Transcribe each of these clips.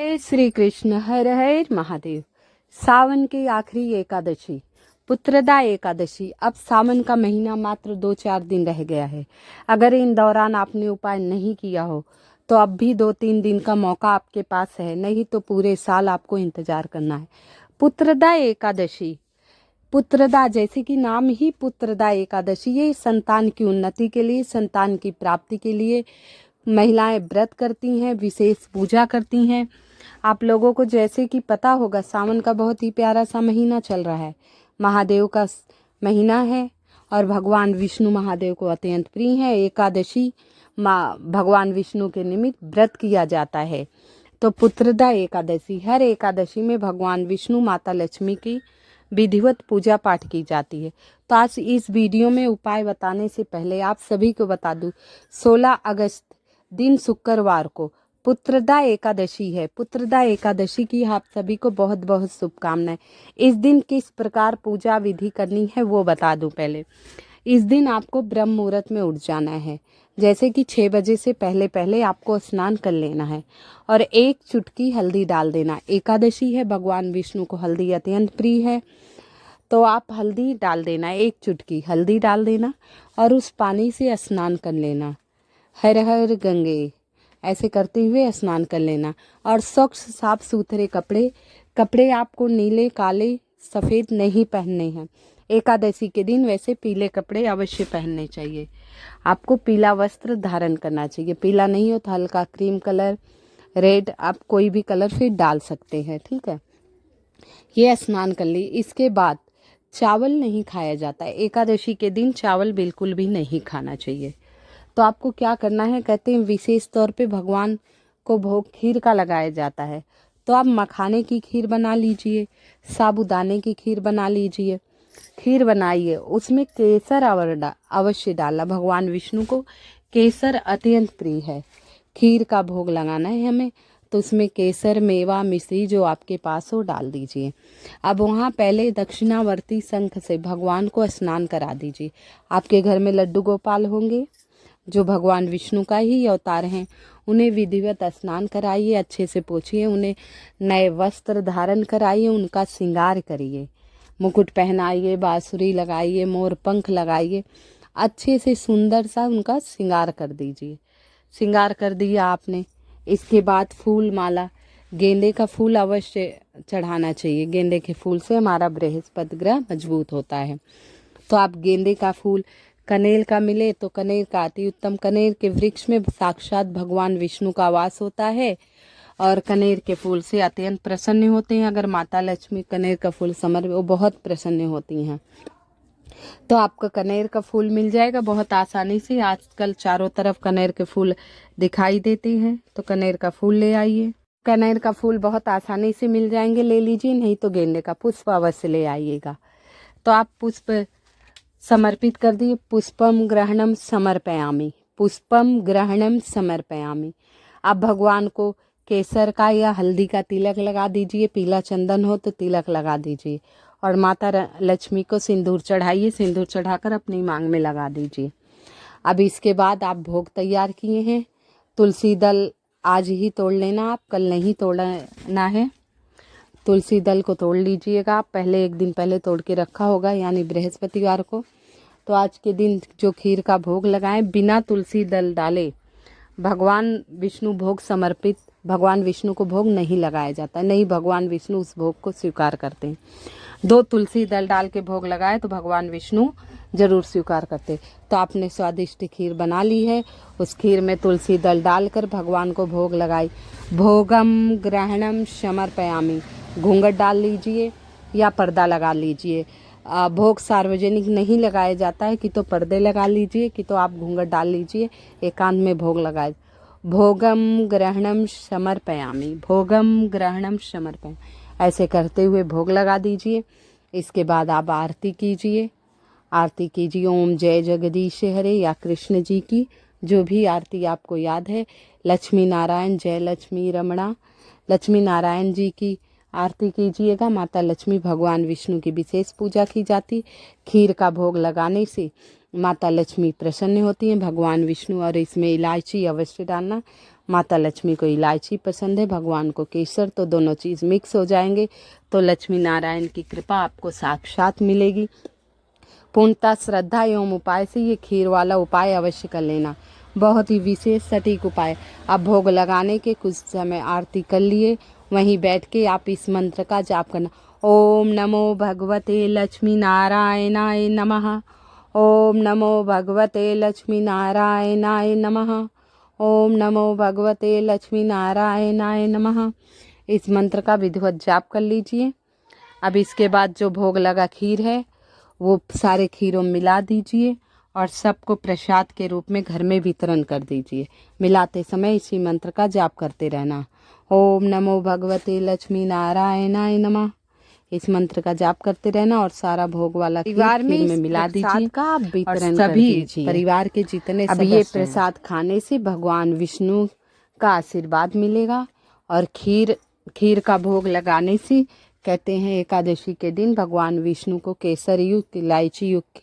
जय श्री कृष्ण। हर हर महादेव। सावन की आखिरी एकादशी, पुत्रदा एकादशी। अब सावन का महीना मात्र 2-4 दिन रह गया है। अगर इन दौरान आपने उपाय नहीं किया हो तो अब भी 2-3 दिन का मौका आपके पास है, नहीं तो पूरे साल आपको इंतजार करना है। पुत्रदा एकादशी, पुत्रदा जैसे कि नाम ही पुत्रदा एकादशी, ये संतान की उन्नति के लिए, संतान की प्राप्ति के लिए महिलाएं व्रत करती हैं, विशेष पूजा करती हैं। आप लोगों को जैसे कि पता होगा, सावन का बहुत ही प्यारा सा महीना चल रहा है। महादेव का महीना है और भगवान विष्णु महादेव को अत्यंत प्रिय है। एकादशी माँ भगवान विष्णु के निमित्त व्रत किया जाता है। तो पुत्रदा एकादशी, हर एकादशी में भगवान विष्णु माता लक्ष्मी की विधिवत पूजा पाठ की जाती है। तो आज इस वीडियो में उपाय बताने से पहले आप सभी को बता दूं, 16 अगस्त दिन शुक्रवार को पुत्रदा एकादशी है। पुत्रदा एकादशी की आप सभी को बहुत बहुत शुभकामनाएं। इस दिन किस प्रकार पूजा विधि करनी है वो बता दूं। पहले इस दिन आपको ब्रह्म मुहूर्त में उठ जाना है, जैसे कि 6 बजे से पहले पहले आपको स्नान कर लेना है और 1 चुटकी हल्दी डाल देना। एकादशी है, भगवान विष्णु को हल्दी अत्यंत प्रिय है, तो आप हल्दी डाल देना, 1 चुटकी हल्दी डाल देना और उस पानी से स्नान कर लेना। हर हर गंगे ऐसे करते हुए स्नान कर लेना। और स्वच्छ साफ सुथरे कपड़े आपको नीले, काले, सफ़ेद नहीं पहनने हैं। एकादशी के दिन वैसे पीले कपड़े अवश्य पहनने चाहिए। आपको पीला वस्त्र धारण करना चाहिए। पीला नहीं हो तो हल्का क्रीम कलर, रेड, आप कोई भी कलर फिर डाल सकते हैं, ठीक है। ये स्नान कर ली। इसके बाद चावल नहीं खाया जाता है। एकादशी के दिन चावल बिल्कुल भी नहीं खाना चाहिए। तो आपको क्या करना है, कहते हैं विशेष तौर पे भगवान को भोग खीर का लगाया जाता है। तो आप मखाने की खीर बना लीजिए, साबूदाने की खीर बना लीजिए। खीर बनाइए, उसमें केसर अवश्य डालना। भगवान विष्णु को केसर अत्यंत प्रिय है। खीर का भोग लगाना है हमें, तो उसमें केसर, मेवा, मिश्री जो आपके पास हो डाल दीजिए। अब वहाँ पहले दक्षिणावर्ती शंख से भगवान को स्नान करा दीजिए। आपके घर में लड्डू गोपाल होंगे जो भगवान विष्णु का ही अवतार हैं, उन्हें विधिवत स्नान कराइए, अच्छे से पोछिए, उन्हें नए वस्त्र धारण कराइए, उनका श्रृंगार करिए, मुकुट पहनाइए, बांसुरी लगाइए, मोर पंख लगाइए, अच्छे से सुंदर सा उनका श्रृंगार कर दीजिए। श्रृंगार कर दिया आपने, इसके बाद फूल माला, गेंदे का फूल अवश्य चढ़ाना चाहिए। गेंदे के फूल से हमारा बृहस्पति ग्रह मजबूत होता है। तो आप गेंदे का फूल, कनेर का मिले तो कनेर का अति उत्तम। कनेर के वृक्ष में साक्षात भगवान विष्णु का वास होता है और कनेर के फूल से अत्यंत प्रसन्न होते हैं। अगर माता लक्ष्मी कनेर का फूल समर्पित, वो बहुत प्रसन्न होती हैं। तो आपको कनेर का फूल मिल जाएगा बहुत आसानी से। आजकल चारों तरफ कनेर के फूल दिखाई देते हैं, तो कनेर का फूल ले आइए। कनेर का फूल बहुत आसानी से मिल जाएंगे, ले लीजिए। नहीं तो गेंदे का पुष्प अवश्य ले आइएगा। तो आप पुष्प समर्पित कर दिए। पुष्पम ग्रहणम समर्पयामि, पुष्पम ग्रहणम समर्पयामि। आप भगवान को केसर का या हल्दी का तिलक लगा दीजिए। पीला चंदन हो तो तिलक लगा दीजिए और माता लक्ष्मी को सिंदूर चढ़ाइए। सिंदूर चढ़ाकर अपनी मांग में लगा दीजिए। अब इसके बाद आप भोग तैयार किए हैं। तुलसी दल आज ही तोड़ लेना, आप कल नहीं तोड़ना है। तुलसी दल को तोड़ लीजिएगा। आप पहले 1 दिन पहले तोड़ के रखा होगा, यानी बृहस्पतिवार को। तो आज के दिन जो खीर का भोग लगाएं, बिना तुलसी दल डाले भगवान विष्णु भोग समर्पित, भगवान विष्णु को भोग नहीं लगाया जाता, नहीं भगवान विष्णु उस भोग को स्वीकार करते हैं। 2 तुलसी दल डाल के भोग लगाए तो भगवान विष्णु जरूर स्वीकार करते। तो आपने स्वादिष्ट खीर बना ली है, उस खीर में तुलसी दल डालकर भगवान को भोग लगाई। भोगम ग्रहणम समर्पयामि, घूंघट डाल लीजिए या पर्दा लगा लीजिए। भोग सार्वजनिक नहीं लगाया जाता है, कि तो पर्दे लगा लीजिए, कि तो आप घूंघट डाल लीजिए, एकांत में भोग लगाए। भोगम ग्रहणम समर्पयामि, भोगम ग्रहणम समर्पयामि, ऐसे करते हुए भोग लगा दीजिए। इसके बाद आप आरती कीजिए। आरती कीजिए ओम जय जगदीश हरे या कृष्ण जी की, जो भी आरती आपको याद है। लक्ष्मी नारायण जय लक्ष्मी रमणा, लक्ष्मी नारायण जी की आरती कीजिएगा। माता लक्ष्मी भगवान विष्णु की विशेष पूजा की जाती। खीर का भोग लगाने से माता लक्ष्मी प्रसन्न होती हैं, भगवान विष्णु। और इसमें इलायची अवश्य डालना। माता लक्ष्मी को इलायची पसंद है, भगवान को केसर, तो दोनों चीज़ मिक्स हो जाएंगे तो लक्ष्मी नारायण की कृपा आपको साक्षात मिलेगी। पूर्णतः श्रद्धा एवं उपाय से ये खीर वाला उपाय अवश्य कर लेना, बहुत ही विशेष सटीक उपाय। अब भोग लगाने के कुछ समय आरती कर लिए, वहीं बैठ के आप इस मंत्र का जाप करना। ओम नमो भगवते लक्ष्मी नारायणाय नमः। ओम नमो भगवते लक्ष्मी नारायणाय नमः। ओम नमो भगवते लक्ष्मी नारायणाय नमः। इस मंत्र का विधिवत जाप कर लीजिए। अब इसके बाद जो भोग लगा खीर है वो सारे खीरों में मिला दीजिए और सबको प्रसाद के रूप में घर में वितरण कर दीजिए। मिलाते समय इसी मंत्र का जाप करते रहना। ओम नमो भगवते लक्ष्मी नारायणाय नमः। इस मंत्र का जाप करते रहना और सारा भोग वाला परिवार में मिला दीजिए का वितरण कर दीजिए। परिवार के जितने अब ये प्रसाद खाने से भगवान विष्णु का आशीर्वाद मिलेगा और खीर का भोग लगाने से कहते हैं एकादशी के दिन भगवान विष्णु को केसर युक्त इलायची युक्त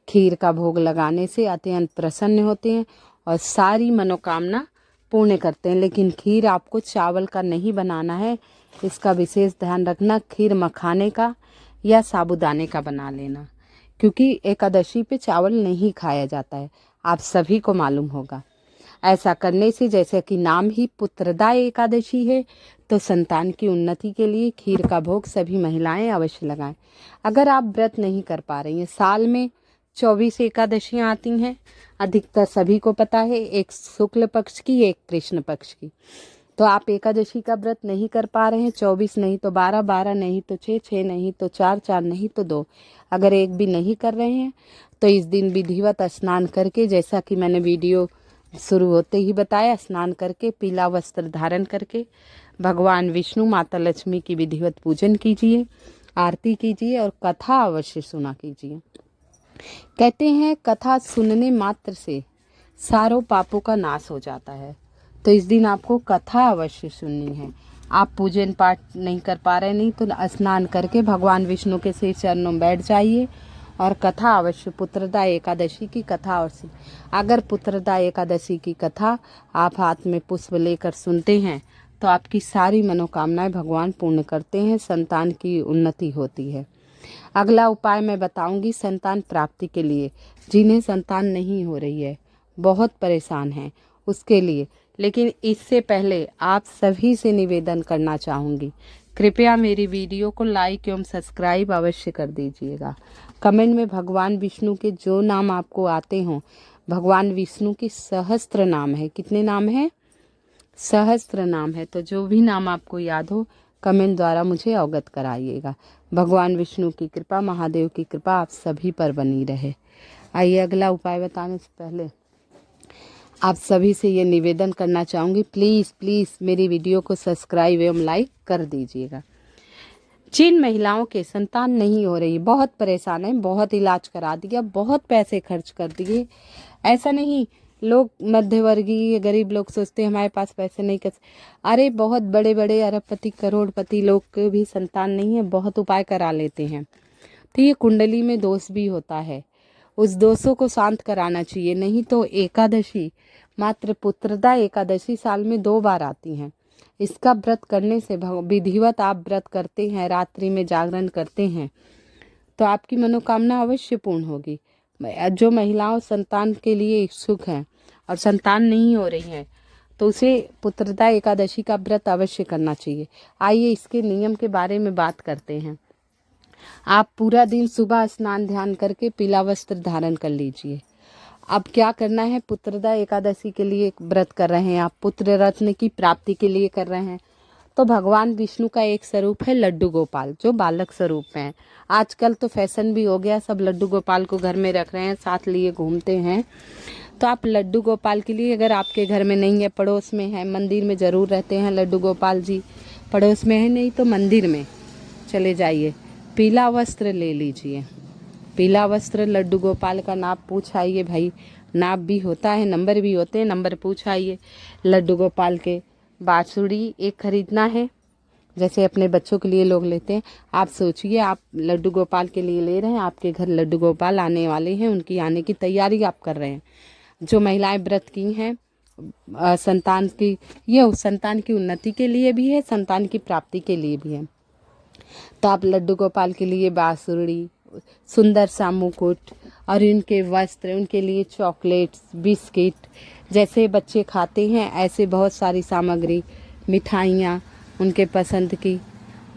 खीर का भोग लगाने से अत्यंत प्रसन्न होते हैं और सारी मनोकामना पूर्ण करते हैं। लेकिन खीर आपको चावल का नहीं बनाना है, इसका विशेष ध्यान रखना। खीर मखाने का या साबूदाने का बना लेना, क्योंकि एकादशी पे चावल नहीं खाया जाता है, आप सभी को मालूम होगा। ऐसा करने से जैसे कि नाम ही पुत्रदा एकादशी है, तो संतान की उन्नति के लिए खीर का भोग सभी महिलाएं अवश्य लगाएं। अगर आप व्रत नहीं कर पा रही हैं, साल में 24 एकादशियां आती हैं, अधिकतर सभी को पता है, एक शुक्ल पक्ष की एक कृष्ण पक्ष की। तो आप एकादशी का व्रत नहीं कर पा रहे हैं, 24 नहीं तो 12, 12 नहीं तो 6, 6 नहीं तो 4, 4 नहीं तो 2, अगर एक भी नहीं कर रहे हैं तो इस दिन विधिवत स्नान करके, जैसा कि मैंने वीडियो शुरू होते ही बताया, स्नान करके पीला वस्त्र धारण करके भगवान विष्णु माता लक्ष्मी की विधिवत पूजन कीजिए, आरती कीजिए और कथा अवश्य सुना कीजिए। कहते हैं कथा सुनने मात्र से सारों पापों का नाश हो जाता है, तो इस दिन आपको कथा अवश्य सुननी है। आप पूजन पाठ नहीं कर पा रहे, नहीं तो स्नान करके भगवान विष्णु के श्री चरणों में बैठ जाइए और कथा अवश्य, पुत्रदा एकादशी की कथा। और अगर पुत्रदा एकादशी की कथा आप हाथ में पुष्प लेकर सुनते हैं तो आपकी सारी मनोकामनाएं भगवान पूर्ण करते हैं, संतान की उन्नति होती है। अगला उपाय मैं बताऊंगी संतान प्राप्ति के लिए, जिन्हें संतान नहीं हो रही है, बहुत परेशान हैं उसके लिए। लेकिन इससे पहले आप सभी से निवेदन करना चाहूँगी, कृपया मेरी वीडियो को लाइक एवं सब्सक्राइब अवश्य कर दीजिएगा। कमेंट में भगवान विष्णु के जो नाम आपको आते हों, भगवान विष्णु की सहस्त्र नाम है, कितने नाम है? सहस्त्र नाम है, तो जो भी नाम आपको याद हो कमेंट द्वारा मुझे अवगत कराइएगा। भगवान विष्णु की कृपा, महादेव की कृपा आप सभी पर बनी रहे। आइए अगला उपाय बताने से पहले आप सभी से ये निवेदन करना चाहूँगी, प्लीज़ मेरी वीडियो को सब्सक्राइब एवं लाइक कर दीजिएगा। जिन महिलाओं के संतान नहीं हो रही, बहुत परेशान है, बहुत इलाज करा दिया, बहुत पैसे खर्च कर दिए, ऐसा नहीं, लोग मध्यवर्गीय गरीब लोग सोचते हैं हमारे पास पैसे नहीं कर, अरे बहुत बड़े बड़े अरबपति करोड़पति लोग के भी संतान नहीं है, बहुत उपाय करा लेते हैं। तो ये कुंडली में दोष भी होता है, उस दोषों को शांत कराना चाहिए। नहीं तो एकादशी, मात्र पुत्रदा एकादशी साल में 2 बार आती हैं, इसका व्रत करने से विधिवत आप व्रत करते हैं, रात्रि में जागरण करते हैं, तो आपकी मनोकामना अवश्य पूर्ण होगी। जो महिलाओं संतान के लिए इच्छुक हैं और संतान नहीं हो रही हैं, तो उसे पुत्रदा एकादशी का व्रत अवश्य करना चाहिए। आइए इसके नियम के बारे में बात करते हैं। आप पूरा दिन सुबह स्नान ध्यान करके पीला वस्त्र धारण कर लीजिए। अब क्या करना है, पुत्रदा एकादशी के लिए व्रत कर रहे हैं, आप पुत्र रत्न की प्राप्ति के लिए कर रहे हैं, तो भगवान विष्णु का एक स्वरूप है लड्डू गोपाल, जो बालक स्वरूप में है। आजकल तो फैशन भी हो गया, सब लड्डू गोपाल को घर में रख रहे हैं, साथ लिए घूमते हैं। तो आप लड्डू गोपाल के लिए, अगर आपके घर में नहीं है, पड़ोस में है, मंदिर में ज़रूर रहते हैं लड्डू गोपाल जी, पड़ोस में है नहीं तो मंदिर में चले जाइए, पीला वस्त्र ले लीजिए। पीला वस्त्र, लड्डू गोपाल का नाप पूछ आइए, भाई नाप भी होता है, नंबर भी होते हैं, नंबर पूछ आइए। लड्डू गोपाल के बांसुरी एक खरीदना है, जैसे अपने बच्चों के लिए लोग लेते हैं। आप सोचिए आप लड्डू गोपाल के लिए ले रहे हैं, आपके घर लड्डू गोपाल आने वाले हैं, उनकी आने की तैयारी आप कर रहे हैं। जो महिलाएं व्रत की हैं संतान की, ये संतान की उन्नति के लिए भी है, संतान की प्राप्ति के लिए भी है। तो आप लड्डू गोपाल के लिए बांसुरी, सुंदर सा मुकुट और इनके वस्त्र, उनके लिए चॉकलेट्स, बिस्किट जैसे बच्चे खाते हैं ऐसे बहुत सारी सामग्री, मिठाइयाँ उनके पसंद की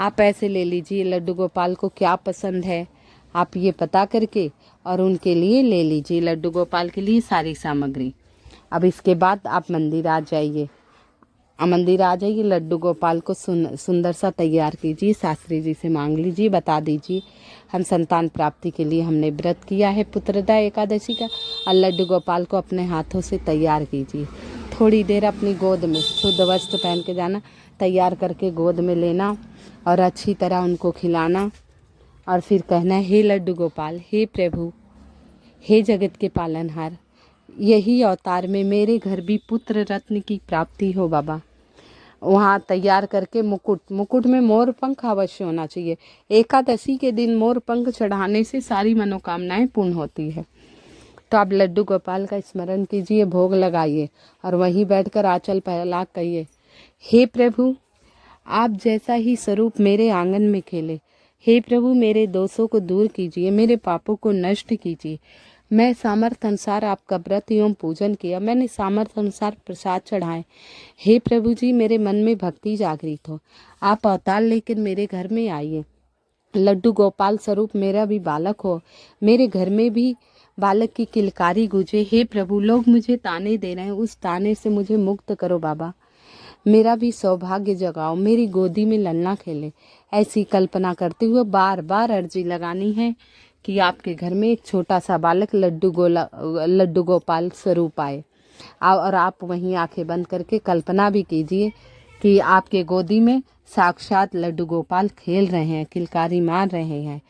आप ऐसे ले लीजिए। लड्डू गोपाल को क्या पसंद है आप ये पता करके और उनके लिए ले लीजिए लड्डू गोपाल के लिए सारी सामग्री। अब इसके बाद आप मंदिर आ जाइए, मंदिर आ जाइए, लड्डू गोपाल को सुंदर सा तैयार कीजिए, शास्त्री जी से मांग लीजिए, बता दीजिए हम संतान प्राप्ति के लिए हमने व्रत किया है पुत्रदा एकादशी का, और लड्डू गोपाल को अपने हाथों से तैयार कीजिए। थोड़ी देर अपनी गोद में शुद्ध वस्त्र पहन के जाना, तैयार करके गोद में लेना और अच्छी तरह उनको खिलाना और फिर कहना, हे लड्डू गोपाल, हे प्रभु, हे जगत के पालनहार, यही अवतार में मेरे घर भी पुत्र रत्न की प्राप्ति हो बाबा। वहाँ तैयार करके मुकुट में मोर पंख अवश्य होना चाहिए। एकादशी के दिन मोर पंख चढ़ाने से सारी मनोकामनाएं पूर्ण होती है। तो आप लड्डू गोपाल का स्मरण कीजिए, भोग लगाइए और वहीं बैठकर आंचल फैला कहिए, हे प्रभु, आप जैसा ही स्वरूप मेरे आंगन में खेले, हे प्रभु मेरे दोषों को दूर कीजिए, मेरे पापों को नष्ट कीजिए। मैं सामर्थ्य अनुसार आपका व्रत एवं पूजन किया, मैंने सामर्थ्य अनुसार प्रसाद चढ़ाए। हे प्रभु जी, मेरे मन में भक्ति जागृत हो, आप अवतार लेकर मेरे घर में आइए। लड्डू गोपाल स्वरूप मेरा भी बालक हो, मेरे घर में भी बालक की किलकारी गूंजे। हे प्रभु, लोग मुझे ताने दे रहे हैं, उस ताने से मुझे मुक्त करो बाबा। मेरा भी सौभाग्य जगाओ, मेरी गोदी में ललना खेले। ऐसी कल्पना करते हुए बार बार अर्जी लगानी है कि आपके घर में एक छोटा सा बालक लड्डू गोपाल स्वरूप आए। और आप वहीं आंखें बंद करके कल्पना भी कीजिए कि आपके गोदी में साक्षात लड्डू गोपाल खेल रहे हैं, किलकारी मार रहे हैं।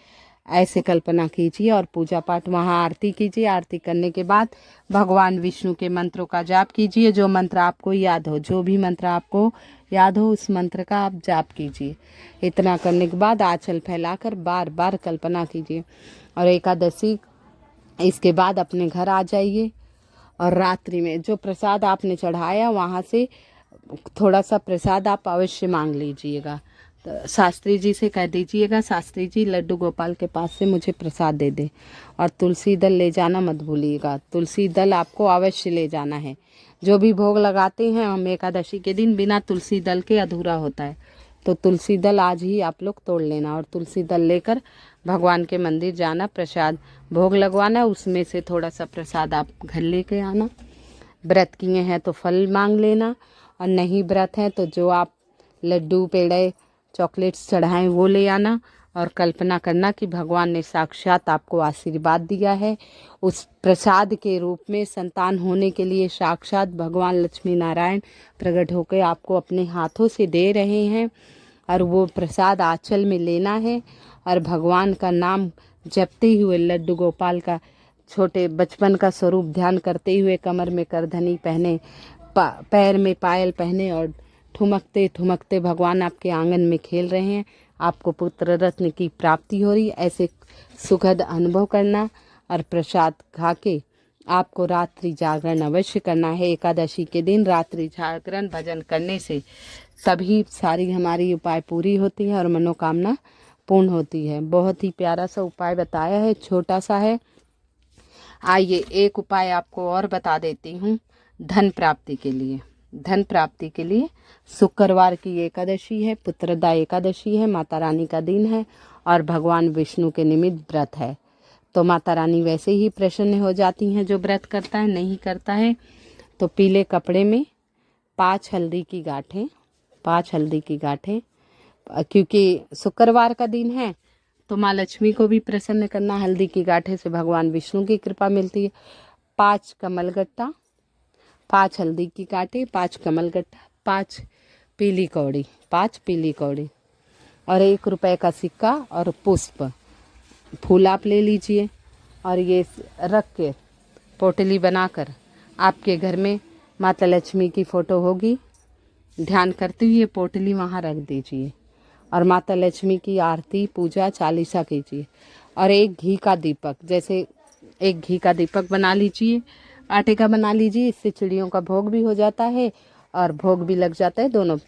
ऐसे कल्पना कीजिए और पूजा पाठ वहाँ आरती कीजिए। आरती करने के बाद भगवान विष्णु के मंत्रों का जाप कीजिए, जो मंत्र आपको याद हो, जो भी मंत्र आपको याद हो उस मंत्र का आप जाप कीजिए। इतना करने के बाद आंचल फैलाकर बार बार कल्पना कीजिए और एकादशी इसके बाद अपने घर आ जाइए और रात्रि में जो प्रसाद आपने चढ़ाया वहाँ से थोड़ा सा प्रसाद आप अवश्य मांग लीजिएगा। तो शास्त्री जी से कह दीजिएगा, शास्त्री जी लड्डू गोपाल के पास से मुझे प्रसाद दे दे, और तुलसी दल ले जाना मत भूलिएगा। तुलसी दल आपको अवश्य ले जाना है। जो भी भोग लगाते हैं हम एकादशी के दिन, बिना तुलसी दल के अधूरा होता है। तो तुलसी दल आज ही आप लोग तोड़ लेना और तुलसी दल लेकर भगवान के मंदिर जाना, प्रसाद भोग लगवाना, उसमें से थोड़ा सा प्रसाद आप घर लेके आना। व्रत किए हैं तो फल मांग लेना, और नहीं व्रत है तो जो आप लड्डू पेड़े चॉकलेट्स चढ़ाएं वो ले आना और कल्पना करना कि भगवान ने साक्षात आपको आशीर्वाद दिया है। उस प्रसाद के रूप में संतान होने के लिए साक्षात भगवान लक्ष्मी नारायण प्रकट होकर आपको अपने हाथों से दे रहे हैं, और वो प्रसाद आंचल में लेना है और भगवान का नाम जपते हुए लड्डू गोपाल का छोटे बचपन का स्वरूप ध्यान करते हुए कमर में करधनी पहने, पैर में पायल पहने और ठुमकते ठुमकते भगवान आपके आंगन में खेल रहे हैं, आपको पुत्र रत्न की प्राप्ति हो रही। ऐसे सुखद अनुभव करना और प्रसाद खा के आपको रात्रि जागरण अवश्य करना है। एकादशी के दिन रात्रि जागरण भजन करने से तभी सारी हमारी उपाय पूरी होती है और मनोकामना पूर्ण होती है। बहुत ही प्यारा सा उपाय बताया है, छोटा सा है। आइए एक उपाय आपको और बता देती हूँ धन प्राप्ति के लिए। धन प्राप्ति के लिए शुक्रवार की एकादशी है, पुत्रदा एकादशी है, माता रानी का दिन है और भगवान विष्णु के निमित्त व्रत है। तो माता रानी वैसे ही प्रसन्न हो जाती हैं जो व्रत करता है। नहीं करता है तो पीले कपड़े में 5 हल्दी की गांठें, 5 हल्दी की गांठें, क्योंकि शुक्रवार का दिन है तो माँ लक्ष्मी को भी प्रसन्न करना, हल्दी की गांठें से भगवान विष्णु की कृपा मिलती है। 5 कमलगट्टा, 5 हल्दी की गांठें, 5 कमलगट्टा, 5 पीली कौड़ी, 5 पीली कौड़ी और 1 रुपए का सिक्का और पुष्प फूल आप ले लीजिए और ये रख के पोटली बनाकर आपके घर में माता लक्ष्मी की फ़ोटो होगी, ध्यान करते हुए पोटली वहाँ रख दीजिए और माता लक्ष्मी की आरती पूजा चालीसा कीजिए। और एक घी का दीपक, जैसे एक घी का दीपक बना लीजिए आटे का बना लीजिए, इससे चिड़ियों का भोग भी हो जाता है और भोग भी लग जाता है दोनों।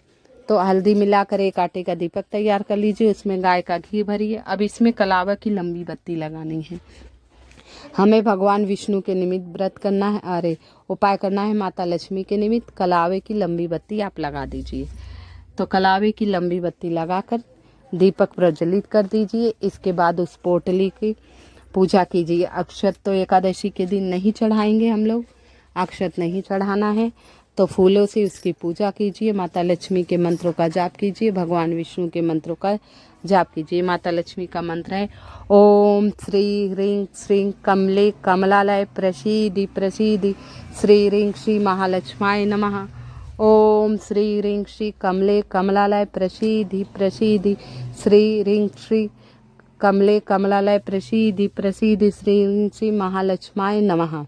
तो हल्दी मिलाकर एक आटे का दीपक तैयार कर लीजिए, उसमें गाय का घी भरिए। अब इसमें कलावा की लंबी बत्ती लगानी है। हमें भगवान विष्णु के निमित्त व्रत करना है, अरे उपाय करना है माता लक्ष्मी के निमित्त। कलावे की लंबी बत्ती आप लगा दीजिए। तो कलावे की लंबी बत्ती लगाकर दीपक प्रज्वलित कर दीजिए। इसके बाद उस पोटली की पूजा कीजिए। अक्षत तो एकादशी के दिन नहीं चढ़ाएंगे हम लोग, अक्षत नहीं चढ़ाना है। तो फूलों से उसकी पूजा कीजिए। माता लक्ष्मी के मंत्रों का जाप कीजिए, भगवान विष्णु के मंत्रों का जाप कीजिए। माता लक्ष्मी का मंत्र है ओम श्री ह्रीं श्रीं कमले कमलालय प्रसीदि प्रसीदि श्री ह्रीं श्री महालक्ष्माय नमः। ओम श्री ह्रीं श्री कमले कमलालय प्रसीदि प्रसीदि श्री ह्रीं श्री कमले कमलालय प्रसीदि प्रसीदि श्री ह्रीं श्री महालक्ष्माय नमः।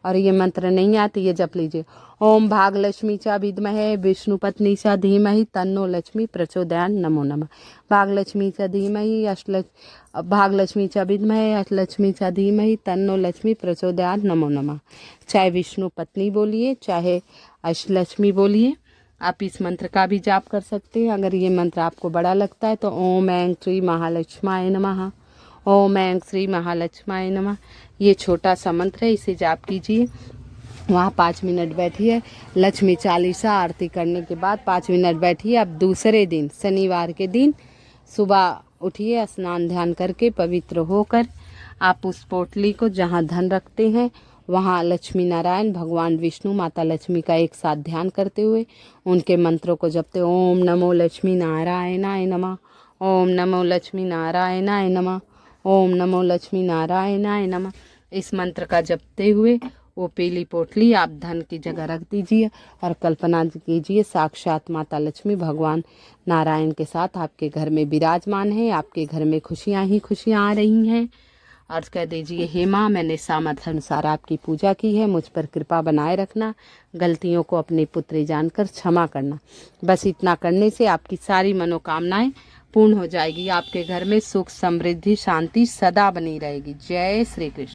और ये मंत्र नहीं आती, ये जप लीजिए। ओम भागलक्ष्मी च विद्महे विष्णुपत्नी च धीमहि तन्नो लक्ष्मी प्रचोदयात् नमो नमः। भागलक्ष्मी च धीमहि भागलक्ष्मी च विद्महे अष्टलक्ष्मी च धीमहि तन्नो लक्ष्मी प्रचोदयात् नमो नमः। चाहे विष्णु पत्नी बोलिए, चाहे अष्टलक्ष्मी बोलिए, आप इस मंत्र का भी जाप कर सकते हैं। अगर ये मंत्र आपको बड़ा लगता है तो ओम ऐं श्री महालक्ष्माय नमः, ओम ऐं श्री महालक्ष्माय नमः, ये छोटा सा मंत्र है, इसे जाप कीजिए। वहाँ 5 मिनट बैठिए। लक्ष्मी चालीसा आरती करने के बाद 5 मिनट बैठिए। अब दूसरे दिन शनिवार के दिन सुबह उठिए, स्नान ध्यान करके पवित्र होकर आप उस पोटली को जहाँ धन रखते हैं वहाँ लक्ष्मी नारायण, भगवान विष्णु, माता लक्ष्मी का एक साथ ध्यान करते हुए उनके मंत्रों को जपते ओम नमो लक्ष्मी नारायणाय नमः, ओम नमो लक्ष्मी नारायणाय नमः, ओम नमो लक्ष्मी नारायणाय नमः, इस मंत्र का जपते हुए वो पीली पोटली आप धन की जगह रख दीजिए और कल्पना कीजिए साक्षात माता लक्ष्मी भगवान नारायण के साथ आपके घर में विराजमान है। आपके घर में खुशियाँ ही खुशियाँ आ रही हैं। और कह दीजिए हे माँ, मैंने सामर्थ्य अनुसार आपकी पूजा की है, मुझ पर कृपा बनाए रखना, गलतियों को अपने पुत्री जानकर क्षमा करना। बस इतना करने से आपकी सारी मनोकामनाएं पूर्ण हो जाएगी। आपके घर में सुख समृद्धि शांति सदा बनी रहेगी। जय श्री कृष्ण।